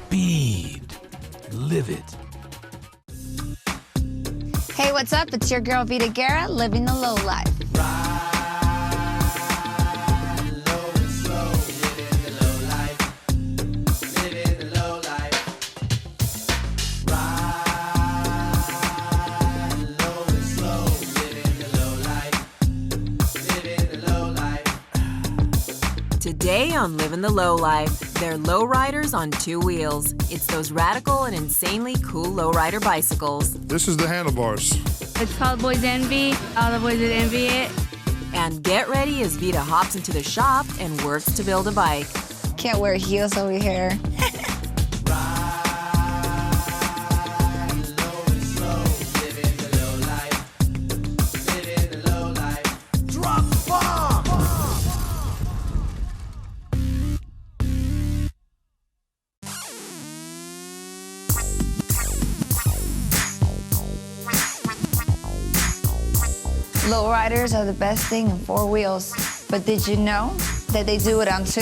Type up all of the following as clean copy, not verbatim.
speed. Live it. Hey, what's up? It's your girl Vita Guerra, living the low life. Today on Livin' the Low Life, they're lowriders on two wheels. It's those radical and insanely cool lowrider bicycles. This is the handlebars. It's called Boys Envy. All the boys that envy it. And get ready as Vita hops into the shop and works to build a bike. Can't wear heels over here. Lowriders are the best thing in four wheels, but did you know that they do it on two?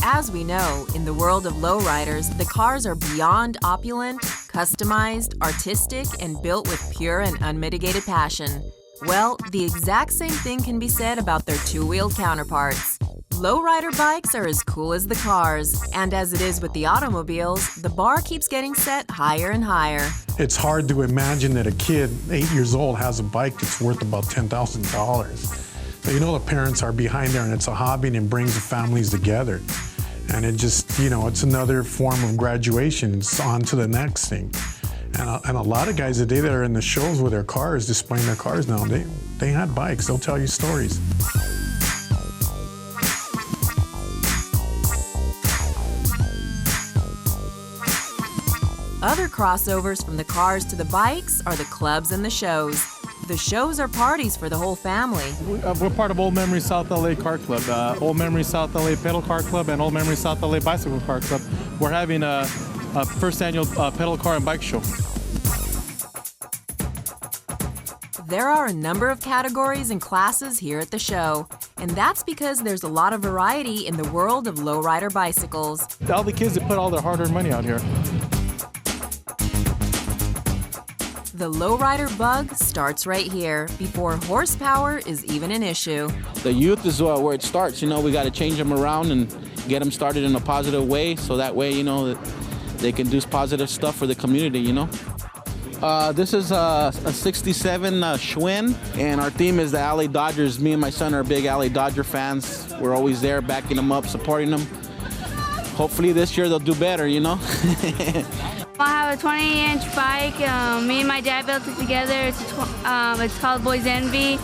As we know, in the world of lowriders, the cars are beyond opulent, customized, artistic, and built with pure and unmitigated passion. Well, the exact same thing can be said about their two-wheeled counterparts. Lowrider bikes are as cool as the cars, and as it is with the automobiles, the bar keeps getting set higher and higher. It's hard to imagine that a kid, 8 years old, has a bike that's worth about $10,000. But you know the parents are behind there, and it's a hobby and it brings the families together. And it just, you know, it's another form of graduation. It's on to the next thing. And a lot of guys today that are in the shows with their cars, displaying their cars now, they had bikes. They'll tell you stories. Other crossovers from the cars to the bikes are the clubs and the shows. The shows are parties for the whole family. We're part of Old Memory South LA Car Club, Old Memory South LA Pedal Car Club, and Old Memory South LA Bicycle Car Club. We're having a first annual pedal car and bike show. There are a number of categories and classes here at the show, and that's because there's a lot of variety in the world of lowrider bicycles. All the kids that put all their hard-earned money out here. The lowrider bug starts right here, before horsepower is even an issue. The youth is where it starts. You know, we got to change them around and get them started in a positive way, so that way, you know, that they can do positive stuff for the community, you know. This is a 67 Schwinn, and our theme is the LA Dodgers. Me and my son are big LA Dodger fans. We're always there backing them up, supporting them. Hopefully this year they'll do better, you know. I have a 20-inch bike. Me and my dad built it together. It's called Boys Envy.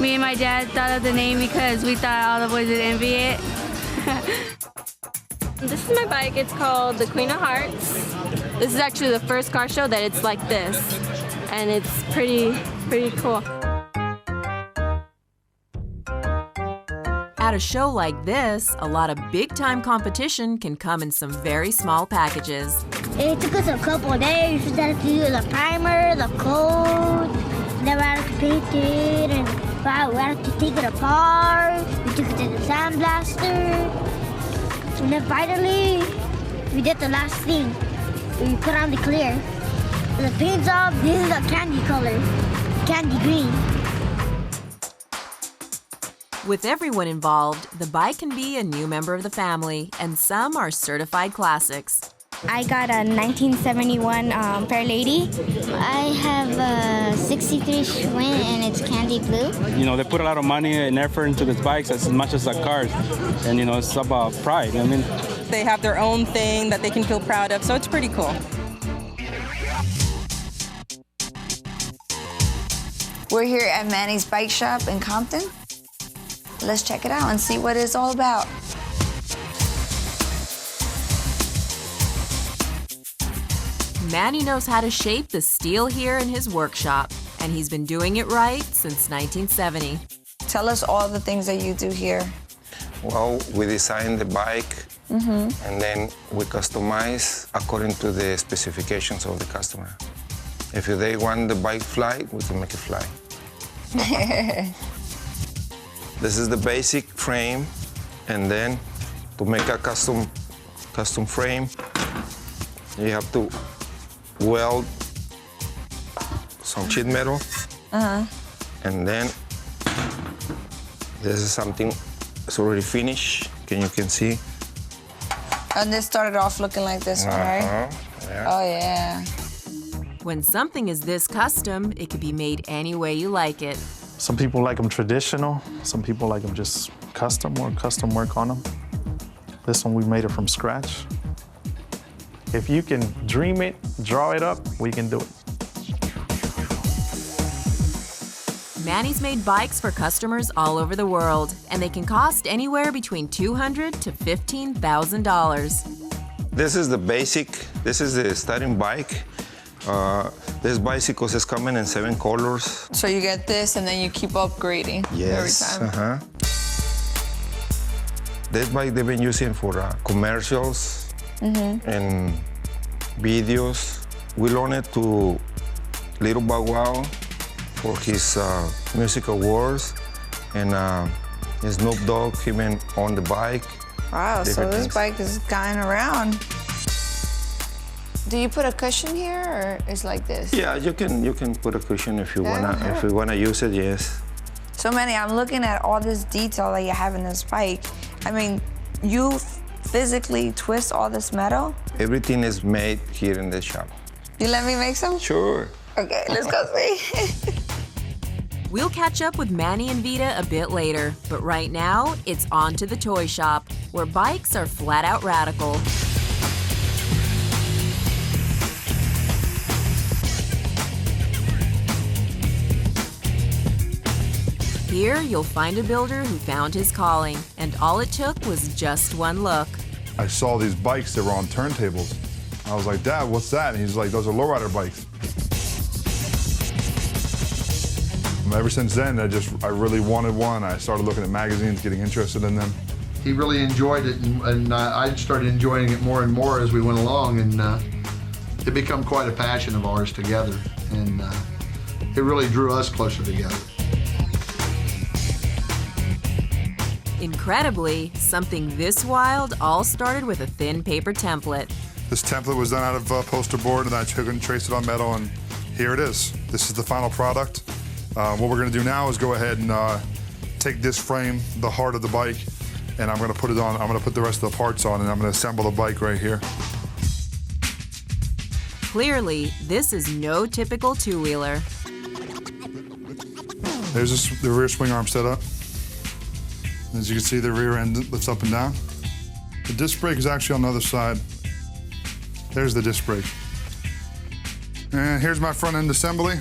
Me and my dad thought of the name because we thought all the boys would envy it. This is my bike. It's called the Queen of Hearts. This is actually the first car show that it's like this, and it's pretty cool. At a show like this, a lot of big-time competition can come in some very small packages. It took us a couple of days. We had to do the primer, the coat, then we had to paint it, and we had to take it apart. We took it to the sandblaster, and then finally, we did the last thing. We put on the clear. The paint's off. This is a candy color, candy green. With everyone involved, the bike can be a new member of the family, and some are certified classics. I got a 1971 Fair Lady. I have a 63 Schwinn, and it's candy blue. You know, they put a lot of money and effort into these bikes as much as the cars. And, you know, it's about pride. I mean, they have their own thing that they can feel proud of, so it's pretty cool. We're here at Manny's bike shop in Compton. Let's check it out and see what it's all about. Manny knows how to shape the steel here in his workshop, and he's been doing it right since 1970. Tell us all the things that you do here. Well, we design the bike, and then we customize according to the specifications of the customer. If they want the bike fly, we can make it fly. This is the basic frame, and then to make a custom frame, you have to weld some sheet metal. And then this is something that's already finished. You can see. And this started off looking like this one, right? Yeah. Oh, yeah. When something is this custom, it can be made any way you like it. Some people like them traditional. Some people like them just custom or custom work on them. This one, we made it from scratch. If you can dream it, draw it up, we can do it. Manny's made bikes for customers all over the world, and they can cost anywhere between $200 to $15,000. This is the basic, this is the starting bike. This bicycles is coming in 7 colors. So you get this, and then you keep upgrading every time. This bike they've been using for commercials and videos. We loaned it to Little Bow Wow for his music awards, and Snoop Dogg even on the bike. Wow, so this things. bike is going around. Do you put a cushion here, or it's like this? Yeah, you can put a cushion if you wanna use it. Yes. So Manny, I'm looking at all this detail that you have in this bike. I mean, you physically twist all this metal? Everything is made here in the shop. You let me make some? Sure. Okay, let's go see. We'll catch up with Manny and Vita a bit later, but right now, it's on to the toy shop, where bikes are flat out radical. Here, you'll find a builder who found his calling, and all it took was just one look. I saw these bikes that were on turntables. I was like, Dad, what's that? And he's like, those are lowrider bikes. And ever since then, I really wanted one. I started looking at magazines, getting interested in them. He really enjoyed it, and I started enjoying it more and more as we went along, and it became quite a passion of ours together, and it really drew us closer together. Incredibly, something this wild all started with a thin paper template. This template was done out of poster board, and I took and traced it on metal, and here it is. This is the final product. What we're gonna do now is go ahead and take this frame, the heart of the bike, and I'm gonna put it on. I'm gonna put the rest of the parts on, and I'm gonna assemble the bike right here. Clearly, this is no typical two-wheeler. There's the rear swing arm set up. As you can see, the rear end lifts up and down. The disc brake is actually on the other side. There's the disc brake. And here's my front end assembly.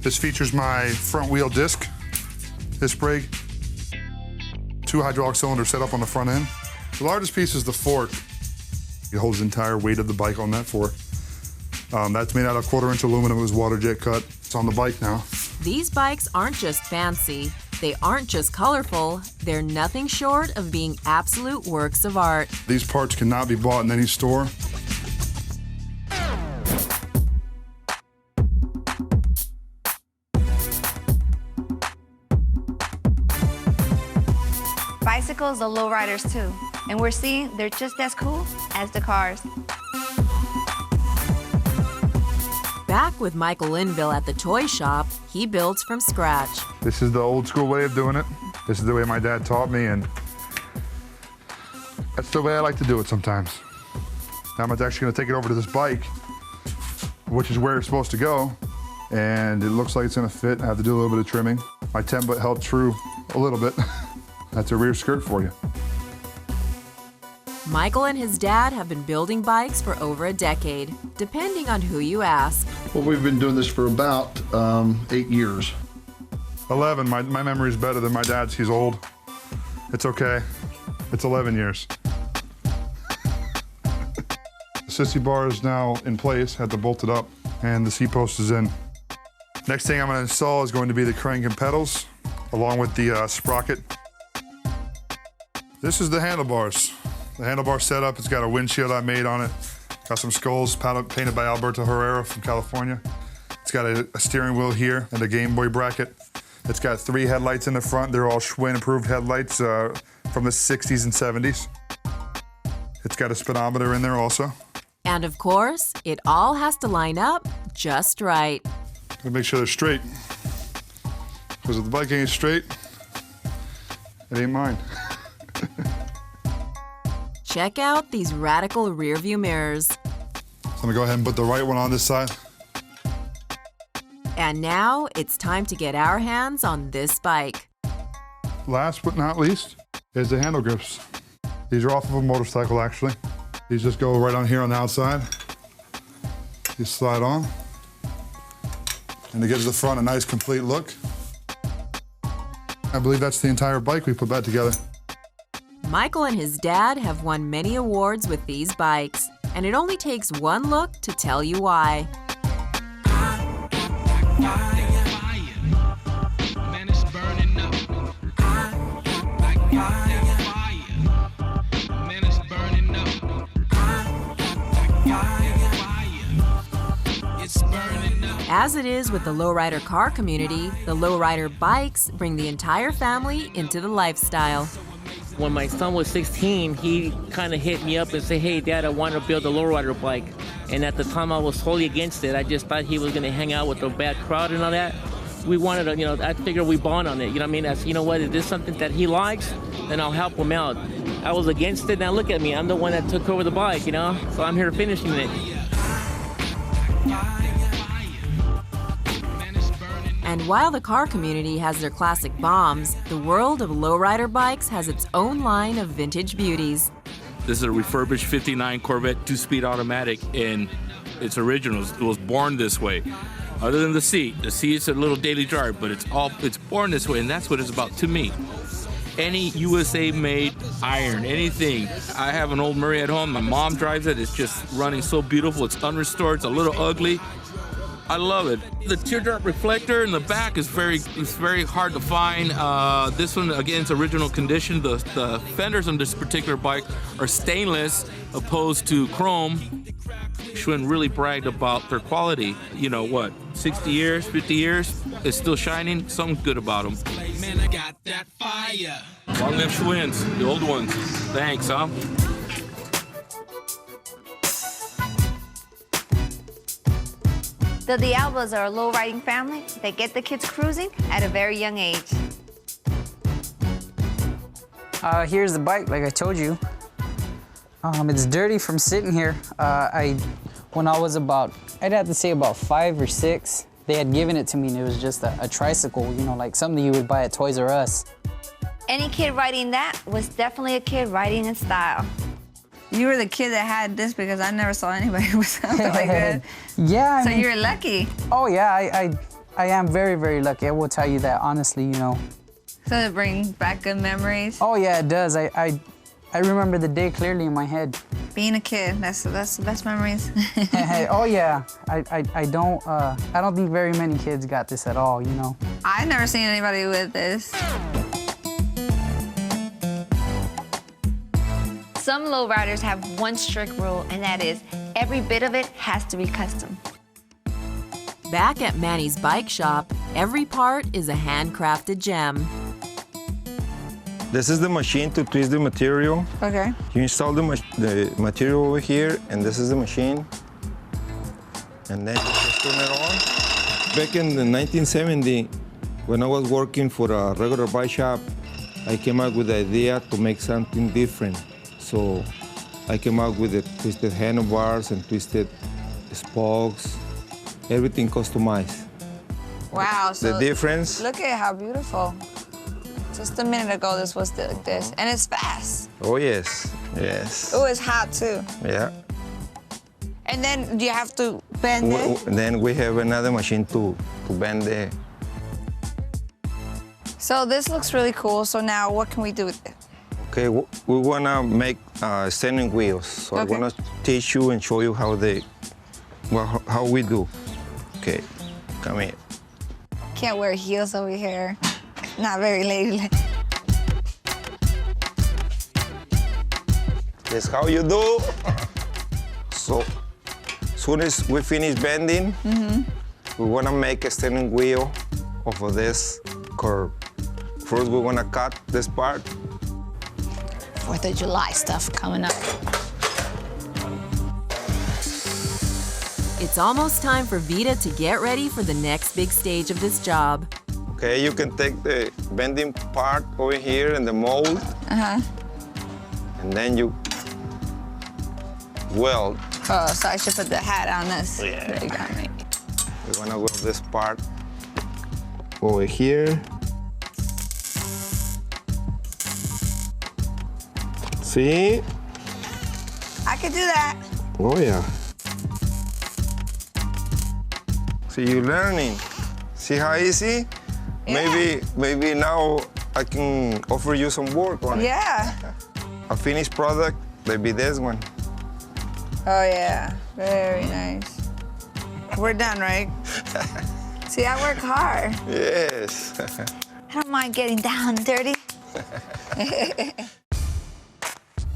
This features my front wheel disc brake, 2 hydraulic cylinders set up on the front end. The largest piece is the fork. It holds the entire weight of the bike on that fork. That's made out of 1/4-inch aluminum. It was water jet cut. It's on the bike now. These bikes aren't just fancy. They aren't just colorful. They're nothing short of being absolute works of art. These parts cannot be bought in any store. Bicycles are lowriders too, and we're seeing they're just as cool as the cars. Back with Michael Linville at the toy shop, he builds from scratch. This is the old school way of doing it. This is the way my dad taught me, and that's the way I like to do it sometimes. Now I'm actually gonna take it over to this bike, which is where it's supposed to go, and it looks like it's gonna fit. I have to do a little bit of trimming. My template held true a little bit. That's a rear skirt for you. Michael and his dad have been building bikes for over a decade, depending on who you ask. Well, we've been doing this for about 8 years. 11, my memory is better than my dad's, he's old. It's okay, it's 11 years. The sissy bar is now in place, had to bolt it up, and the seat post is in. Next thing I'm gonna install is going to be the crank and pedals, along with the sprocket. This is the handlebars. The handlebar setup, it's got a windshield I made on it. Got some skulls painted by Alberto Herrera from California. It's got a steering wheel here and a Game Boy bracket. It's got 3 headlights in the front. They're all Schwinn-approved headlights from the 60s and 70s. It's got a speedometer in there also. And of course, it all has to line up just right. Gotta make sure they're straight. Because if the bike ain't straight, it ain't mine. Check out these radical rear view mirrors. So I'm gonna go ahead and put the right one on this side. And now it's time to get our hands on this bike. Last but not least is the handle grips. These are off of a motorcycle, actually. These just go right on here on the outside. You slide on. And it gives the front a nice, complete look. I believe that's the entire bike we put back together. Michael and his dad have won many awards with these bikes, and it only takes one look to tell you why. As it is with the lowrider car community, the lowrider bikes bring the entire family into the lifestyle. When my son was 16, he kind of hit me up and said, "Hey, Dad, I want to build a lowrider bike." And at the time, I was totally against it. I just thought he was going to hang out with a bad crowd and all that. We wanted to, I figured we bond on it. You know what I mean? That's, you know what, if this is something that he likes, then I'll help him out. I was against it. Now look at me. I'm the one that took over the bike, So I'm here finishing it. And while the car community has their classic bombs, the world of lowrider bikes has its own line of vintage beauties. This is a refurbished 59 Corvette 2-speed automatic, and it's original. It was born this way. Other than the seat is a little daily driver, but it's born this way, and that's what it's about to me. Any USA-made iron, anything. I have an old Murray at home. My mom drives it. It's just running so beautiful. It's unrestored. It's a little ugly. I love it. The teardrop reflector in the back is very hard to find. This one, again, it's original condition. The fenders on this particular bike are stainless opposed to chrome. Schwinn really bragged about their quality. 60 years, 50 years, it's still shining. Something good about them. Long live Schwinns, the old ones. Thanks, huh? The Diablos are a low-riding family that get the kids cruising at a very young age. Here's the bike, like I told you. It's dirty from sitting here. When I was I'd have to say about 5 or 6, they had given it to me, and it was just a tricycle, like something you would buy at Toys R Us. Any kid riding that was definitely a kid riding in style. You were the kid that had this because I never saw anybody with something like that. Yeah. So you're lucky. Oh yeah, I am very, very lucky. I will tell you that honestly, So it brings back good memories. Oh yeah, it does. I remember the day clearly in my head. Being a kid, that's the best memories. Oh yeah, I don't think very many kids got this at all, I've never seen anybody with this. Some lowriders have one strict rule, and that is every bit of it has to be custom. Back at Manny's bike shop, every part is a handcrafted gem. This is the machine to twist the material. Okay. You install the material over here, and this is the machine. And then you just turn it on. Back in the 1970, when I was working for a regular bike shop, I came up with the idea to make something different. So I came up with the twisted handlebars and twisted spokes, everything customized. Wow. So the difference. Look at how beautiful. Just a minute ago, this was like this, and it's fast. Oh yes, yes. Oh, it's hot too. Yeah. And then do you have to bend it? Then we have another machine to bend it. So this looks really cool. So now what can we do with it? Okay, we want to make standing wheels. So Okay. I want to teach you and show you how we do. Okay, come here. Can't wear heels over here. Not very ladylike. That's how you do. So, as soon as we finish bending, we want to make a standing wheel of this curb. First, we're gonna cut this part. 4th of July stuff coming up. It's almost time for Vita to get ready for the next big stage of this job. Okay, you can take the bending part over here in the mold. And then you weld. Oh, so I should put the hat on this. Yeah. There you got me. We're gonna weld this part over here. See? I could do that. Oh yeah. See, you're learning. See how easy? Yeah. Maybe now I can offer you some work on it. Yeah. A finished product, maybe this one. Oh, yeah. Very nice. We're done, right? See, I work hard. Yes. I don't mind getting down and dirty.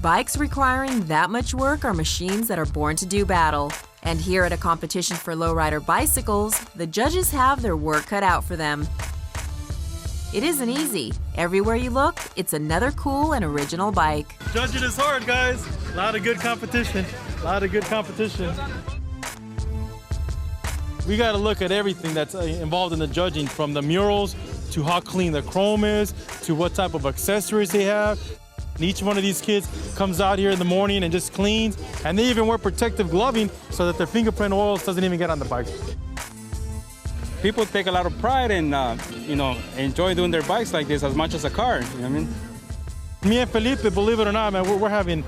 Bikes requiring that much work are machines that are born to do battle. And here at a competition for lowrider bicycles, the judges have their work cut out for them. It isn't easy. Everywhere you look, it's another cool and original bike. Judging is hard, guys. A lot of good competition. A lot of good competition. We got to look at everything that's involved in the judging, from the murals to how clean the chrome is, to what type of accessories they have. And each one of these kids comes out here in the morning and just cleans, and they even wear protective gloving so that their fingerprint oils doesn't even get on the bike. People take a lot of pride in, enjoy doing their bikes like this as much as a car. You know what I mean? Me and Felipe, believe it or not, man, we're having.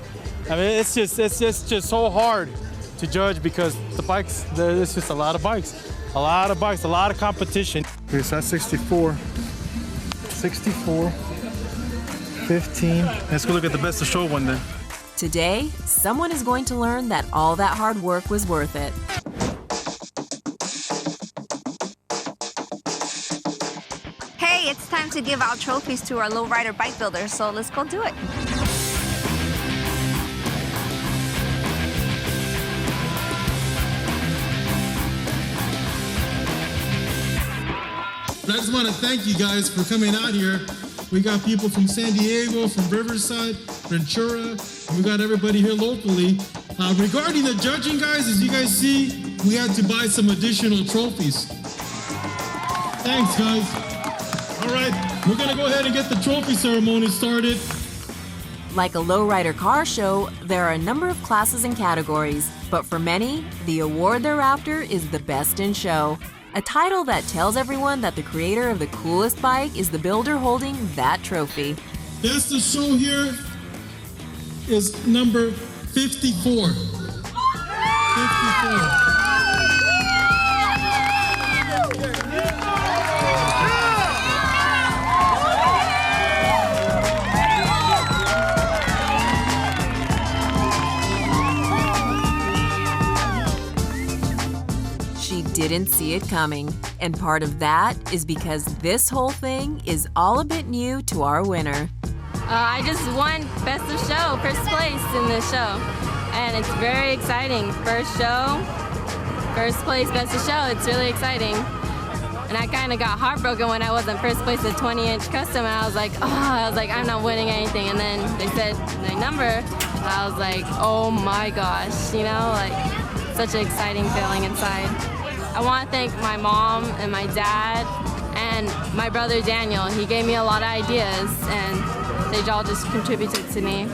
It's just so hard to judge because the bikes. There's just a lot of bikes, a lot of competition. Okay, so that's 64, 15. Let's go look at the best of show one then. Today, someone is going to learn that all that hard work was worth it. Hey, it's time to give out trophies to our lowrider bike builders, so let's go do it. I just want to thank you guys for coming out here. We got people from San Diego, from Riverside, Ventura, and we got everybody here locally. Regarding the judging, guys, as you guys see, we had to buy some additional trophies. Thanks, guys. All right, we're gonna go ahead and get the trophy ceremony started. Like a lowrider car show, there are a number of classes and categories, but for many, the award they're after is the best in show. A title that tells everyone that the creator of the coolest bike is the builder holding that trophy. Best of show here is number 54. 54. She didn't see it coming, and part of that is because this whole thing is all a bit new to our winner. I just won Best of Show, first place in this show, and it's very exciting. First show, first place, Best of Show, it's really exciting. And I kind of got heartbroken when I wasn't first place at 20-inch custom, and I was like, I'm not winning anything. And then they said my number, and I was like, oh my gosh, such an exciting feeling inside. I want to thank my mom and my dad and my brother Daniel. He gave me a lot of ideas, and they all just contributed to me.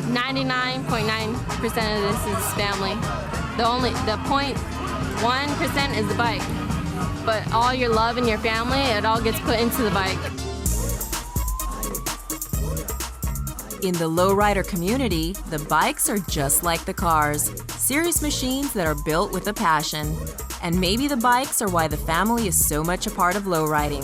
99.9% of this is family. The 0.1% is the bike. But all your love and your family, it all gets put into the bike. In the lowrider community, the bikes are just like the cars, serious machines that are built with a passion. And maybe the bikes are why the family is so much a part of lowriding.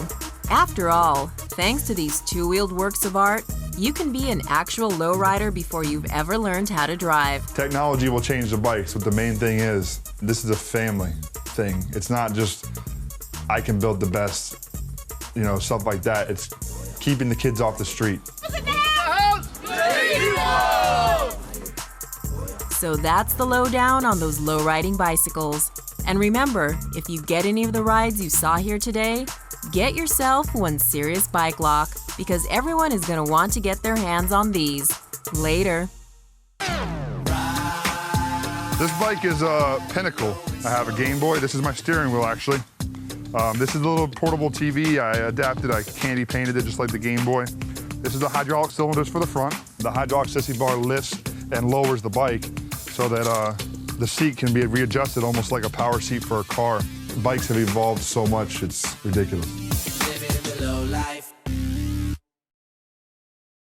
After all, thanks to these two-wheeled works of art, you can be an actual lowrider before you've ever learned how to drive. Technology will change the bikes, but the main thing is, this is a family thing. It's not just, I can build the best, stuff like that. It's keeping the kids off the street. So that's the lowdown on those low-riding bicycles. And remember, if you get any of the rides you saw here today, Get yourself one serious bike lock because everyone is going to want to get their hands on these. Later. This bike is a Pinnacle. I have a Game Boy. This is my steering wheel, actually. This is a little portable TV. I adapted, I candy painted it just like the Game Boy. This is the hydraulic cylinders for the front. The hydraulic sissy bar lifts and lowers the bike so that the seat can be readjusted almost like a power seat for a car. Bikes have evolved so much, it's ridiculous.